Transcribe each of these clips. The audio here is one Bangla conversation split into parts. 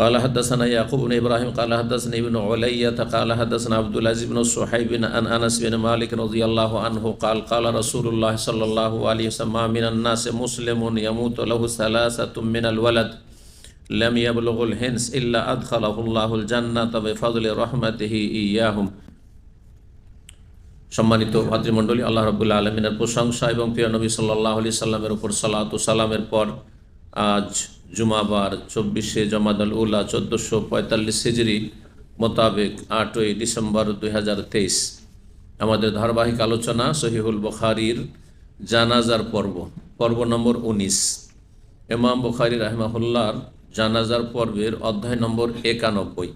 قال حدثنا يعقوب بن إبراهيم قال حدثنا ابن علية قال حدثنا عبد العزيز بن صهيب عن أنس بن مالك رضي الله عنه قال قال رسول الله صلى الله عليه وسلم من الناس مسلم يموت له ثلاثة من الولد لم يبلغ الحنس إلا أدخله الله الجنة بفضل رحمته إياهم। সম্মানিত ভাতৃমণ্ডলী, আল্লাহ রাব্বুল আলামিনের প্রশংসা এবং প্রিয় নবী সাল্লাল্লাহু আলাইহি সাল্লামের উপর সালাত ও সালামের পর আজ জুমাবার 24শে জমাদাল উলা 1445 হিজরি মোতাবেক 8ই ডিসেম্বর 2023 আমাদের ধারাবাহিক আলোচনা সহিহুল বুখারীর জানাজার পর্ব নম্বর 19। ইমাম বুখারী রাহিমাহুল্লাহর জানাজার পর্বের অধ্যায় নম্বর 91।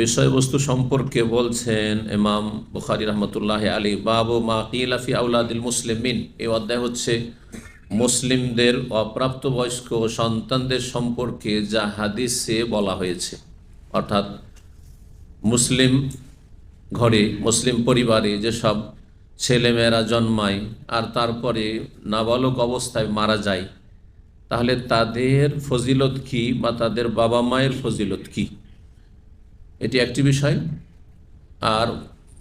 বিষয়বস্তু সম্পর্কে বলছেন ইমাম বুখারী রহমতুল্লাহ আলী, বাবু মা কিলা ফি আওলাদিল মুসলিমিন। এই অধ্যায় হচ্ছে মুসলিমদের অপ্রাপ্তবয়স্ক সন্তানদের সম্পর্কে যা হাদিসে বলা হয়েছে, অর্থাৎ মুসলিম ঘরে মুসলিম পরিবারে যেসব ছেলেমেয়েরা জন্মায় আর তারপরে নাবালক অবস্থায় মারা যায়, তাহলে তাদের ফজিলত কি বা তাদের বাবা মায়ের ফজিলত কি, এটি একটি বিষয়। আর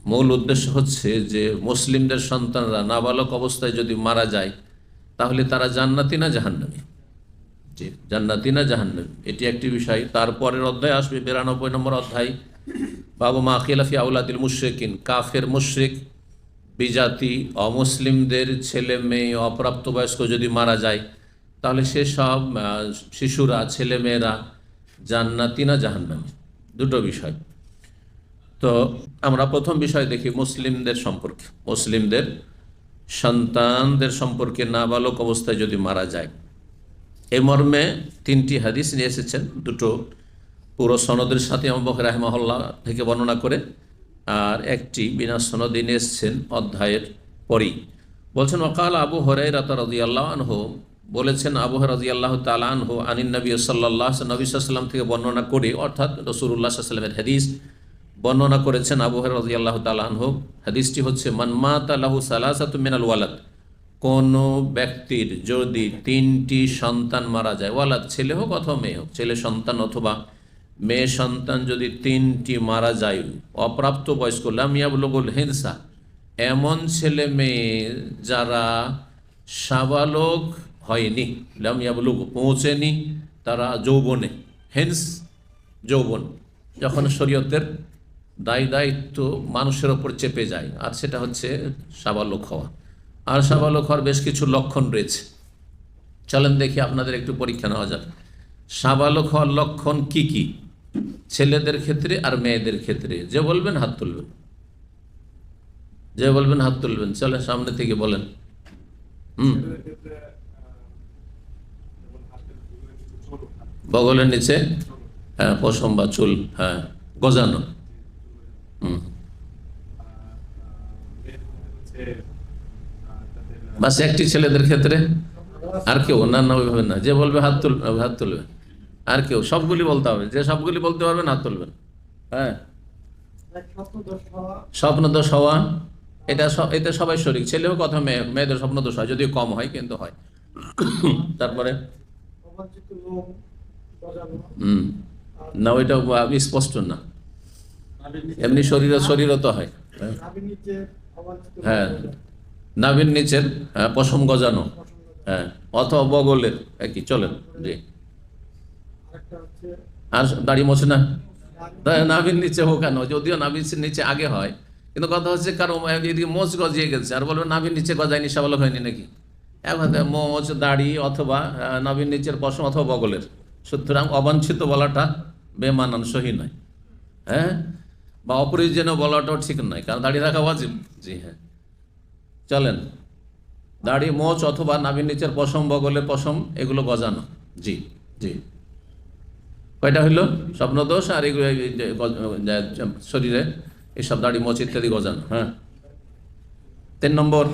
মূল উদ্দেশ্য হচ্ছে যে মুসলিমদের সন্তানরা নাবালক অবস্থায় যদি মারা যায় তাহলে তারা জান্নাতি না জাহান্নামী, জি জান্নাতি না জাহান্নামী, এটি একটি বিষয়। তারপরের অধ্যায় আসবে 92 নম্বর অধ্যায়, বাবু মা কিলা ফি আওলাদিল মুশরিকিন। কাফের মুশরিক বিজাতি অমুসলিমদের ছেলে মেয়ে অপ্রাপ্তবয়স্ক যদি মারা যায় তাহলে সেসব শিশুরা ছেলেমেয়েরা জান্নাতি না জাহান্নামী, দুটো বিষয়। তো আমরা প্রথম বিষয় দেখি মুসলিমদের সম্পর্কে, মুসলিমদের সন্তানদের সম্পর্কে নাবালক অবস্থায় যদি মারা যায়। এই মর্মে 3টি হাদিস নিয়ে এসেছেন, দুটো পুরো সনদের সাথে ইমাম বুখারী রাহিমাহুল্লাহ থেকে বর্ণনা করে, আর একটি বিনা সনদে নিয়ে এসেছেন অধ্যায়ের পরেই। বলছেন ওয়াকাল আবু হুরায়রা রাদিয়াল্লাহু আনহু, বলেছেন আবু হুরায়রা রাদিয়াল্লাহু তাআলা আনহু আনিন নবী সাল্লাল্লাহু আলাইহি নবী সাল্লাল্লাহু আলাইহি ওয়াসাল্লাম থেকে বর্ণনা করে, অর্থাৎ রাসূলুল্লাহ সাল্লাল্লাহু আলাইহি ওয়াসাল্লামের হাদিস বর্ণনা করেছেন আবু হুরায়রা রাদিয়াল্লাহু তাআলা আনহু। হাদিসটি হচ্ছে মান মাতা লাহু সালাসাতু মিনাল ওয়ালাদ, কোন ব্যক্তির যদি 3টি সন্তান মারা যায়, ওয়ালাদ ছেলে হোক অথবা মেয়ে হোক, ছেলে সন্তান অথবা মেয়ে সন্তান যদি 3টি মারা যায়, অপ্রাপ্ত বয়স্ক, লাম ইয়াবলুগুল হিনসা, এমন ছেলে মেয়ে যারা সাবালক হয়নি, লাম ইয়াবলুগু পৌঁছেনি তারা যৌবনে, হেন্স যৌবন, যখন শরীয়তের দায়িত্ব মানুষের ওপর চেপে যায়, আর সেটা হচ্ছে সাবালক হওয়া। আর সাবালক হওয়ার বেশ কিছু লক্ষণ রয়েছে, চলেন দেখি, আপনাদের একটু পরীক্ষা নেওয়া যাক। সাবালক হওয়ার লক্ষণ কি কি ছেলেদের ক্ষেত্রে আর মেয়েদের ক্ষেত্রে? যে বলবেন হাত তুলবেন, যে বলবেন হাত তুলবেন, চলেন সামনে থেকে বলেন। বগলের নিচে, হ্যাঁ, পশম বা চুল, হ্যাঁ, গজানো। বাস একটি ছেলেদের ক্ষেত্রে, আর কেউ না? না ওইভাবে না, যে বলবে হাত তুলবে, আর কেউ? সবগুলি বলতে হবে, যে সবগুলি বলতে পারবেন হাত তুলবেন। হ্যাঁ, স্বপ্নদোষ হওয়া, এটা সবাই শরীক, ছেলে হোক অথবা মেয়েদের স্বপ্নদোষ হয়, যদিও কম হয় কিন্তু হয়। তারপরে না, ওইটা স্পষ্ট না, এমনি শরীরও তো হয়। হ্যাঁ, নাভির নিচের, হ্যাঁ, পশম গজানো, হ্যাঁ, অথবা বগলের, একই। চলেন, জি। আর দাড়ি মোছে না, নাভির নিচে হোক কেন, যদিও নাভির নিচে আগে হয়, কিন্তু কথা হচ্ছে কারো এদিকে মোচ গজিয়ে গেছে আর বলবে নাভির নিচে গজায়নি, সাবালক হয়নি নাকি? এখন মোচ, দাড়ি অথবা নাভির নিচের পশম অথবা বগলের, সুতরাং অবাঞ্ছিত বলাটা বেমানান, সহি নয়। হ্যাঁ, বা অপ্রয়োজনীয় বলাটাও ঠিক নয়, কারণ দাড়ি রাখা ওয়াজিব। জি হ্যাঁ, চলেন, দাড়ি, মোচ অথবা নাভির নিচের পশম, বগলের পশম, এগুলো গজানো। জি জি, কয়টা হইল? স্বপ্নদোষ আর এগুলো শরীরে এসব দাড়ি, মোচ ইত্যাদি গজানো। হ্যাঁ, 3 নম্বর,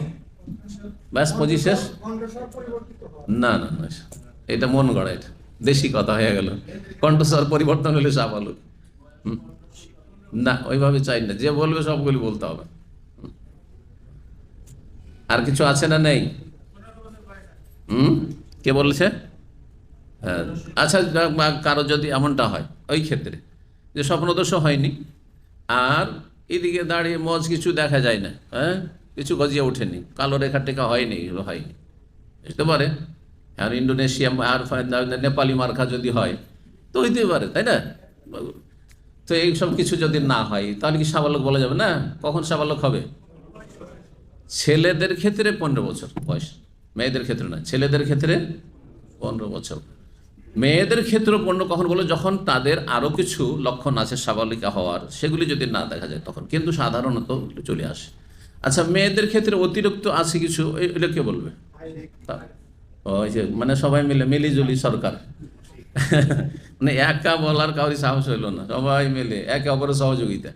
ব্যাস 25 শেষ। না না না, এটা মন গড়া, এটা দেশি কথা হয়ে গেল। কণ্ঠস্বর পরিবর্তন হলে সাবালক না, ওইভাবে চাই না, যে বলবে সবগুলি বলতে হবে। আর কিছু আছে না? নেই? কে বলেছে? হ্যাঁ, আচ্ছা, কারো যদি এমনটা হয় ওই ক্ষেত্রে যে স্বপ্নদোষও হয়নি আর এদিকে দাঁড়িয়ে মজ কিছু দেখা যায় না, হ্যাঁ, কিছু গজিয়ে ওঠেনি, কালো রেখা টেখা হয়নি, এগুলো হয়নি, বুঝতে পারে। আর ইন্ডোনেশিয়া আর নেপালি মার্কা যদি হয় তো হইতে পারে, তাই না? তো এইসব কিছু যদি না হয় তাহলে কি সাবালক বলা যাবে না? কখন সাবালক হবে? ছেলেদের ক্ষেত্রে 15 বছর বয়স, মেয়েদের ক্ষেত্রে না, ছেলেদের ক্ষেত্রে 15 বছর। মেয়েদের ক্ষেত্রে 15 কখন বলে? যখন তাদের আরও কিছু লক্ষণ আছে সাবালিকা হওয়ার, সেগুলি যদি না দেখা যায় তখন, কিন্তু সাধারণত চলে আসে। আচ্ছা, মেয়েদের ক্ষেত্রে অতিরিক্ত আছে কিছু, এটা কে বলবে? ওই যে মানে সবাই মিলে মিলিজুলি সরকার মানে একা বলার কাউরি সাহস হইল না, সবাই মিলে একে অপরের সহযোগিতা।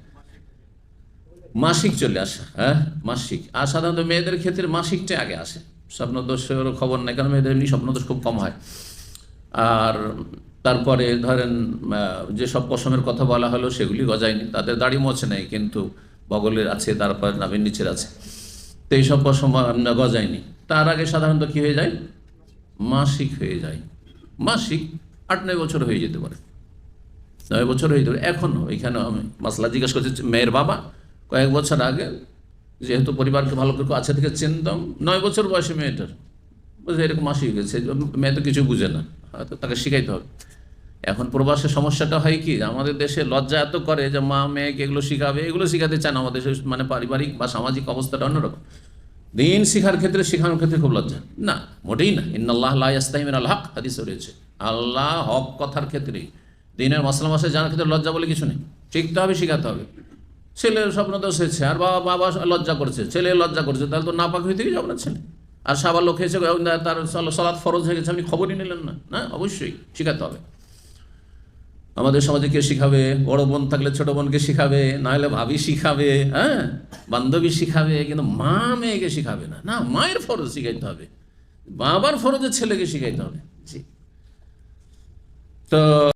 মাসিক চলে আসে, হ্যাঁ, মাসিক। আর সাধারণত মেয়েদের ক্ষেত্রে মাসিকটা আগে আসে, স্বপ্নদোষের খবর নেই, কারণ মেয়েদের এমনি স্বপ্নদোষ খুব কম হয়। আর তারপরে ধরেন যেসব পশমের কথা বলা হলো সেগুলি গজায়নি, তাদের দাড়ি মোছে নেই কিন্তু বগলের আছে, তারপর নাভির নিচের আছে, তো এইসব পশম গজায়নি। তার আগে সাধারণত কি হয়ে যায়? মাসিক হয়ে যায়। মাসিক 8-9 বছর হয়ে যেতে পারে, 9 বছর হয়ে যেতে পারে। এখনও এখানে আমি মাসলা জিজ্ঞাসা করছি মেয়ের বাবা কয়েক বছর আগে, যেহেতু পরিবারকে ভালো করে আছে থেকে চিনতাম, 9 বছর বয়সে মেয়েটার বুঝে এরকম মাসিক গেছে, মেয়ে তো কিছু বুঝে না, হয়তো তাকে শিখাইতে হবে। এখন প্রবাসের সমস্যাটা হয় কি, আমাদের দেশে লজ্জা এত করে যে মা মেয়েকে এগুলো শিখাবে, এগুলো শিখাতে চায় না। আমাদের দেশে মানে পারিবারিক বা সামাজিক অবস্থাটা অন্যরকম। দিন শিখার ক্ষেত্রে, শেখানোর ক্ষেত্রে খুব লজ্জা, না, মোটেই না। ইন্নাল্লাহ লা ইয়াস্তাহি মিনাল হক, হাদিসে রয়েছে, আল্লাহ হক কথার ক্ষেত্রে, দিনের মাসলা মাসে জানার ক্ষেত্রে লজ্জা বলে কিছু নেই। শিখতে হবে, শেখাতে হবে। ছেলের স্বপ্নদোষ হয়েছে আর বাবা লজ্জা করছে, ছেলে লজ্জা করছে, তাহলে তো নাপাক হইতে যাবে না ছেলে। আর সাবালক হয়েছে, তার সালাত ফরজ হয়ে গেছে, আপনি খবরই নিলেন না, না, অবশ্যই শিখাতে হবে। আমাদের সমাজে কে শিখাবে? বড় বোন থাকলে ছোট বোনকে শিখাবে, না হলে ভাবি শিখাবে, হ্যাঁ, বান্ধবী শিখাবে, কিন্তু মা মেয়েকে শিখাবে না। না, মায়ের ফরজ শিখাইতে হবে, বাবার ফরজের ছেলেকে শিখাইতে হবে। জি। তো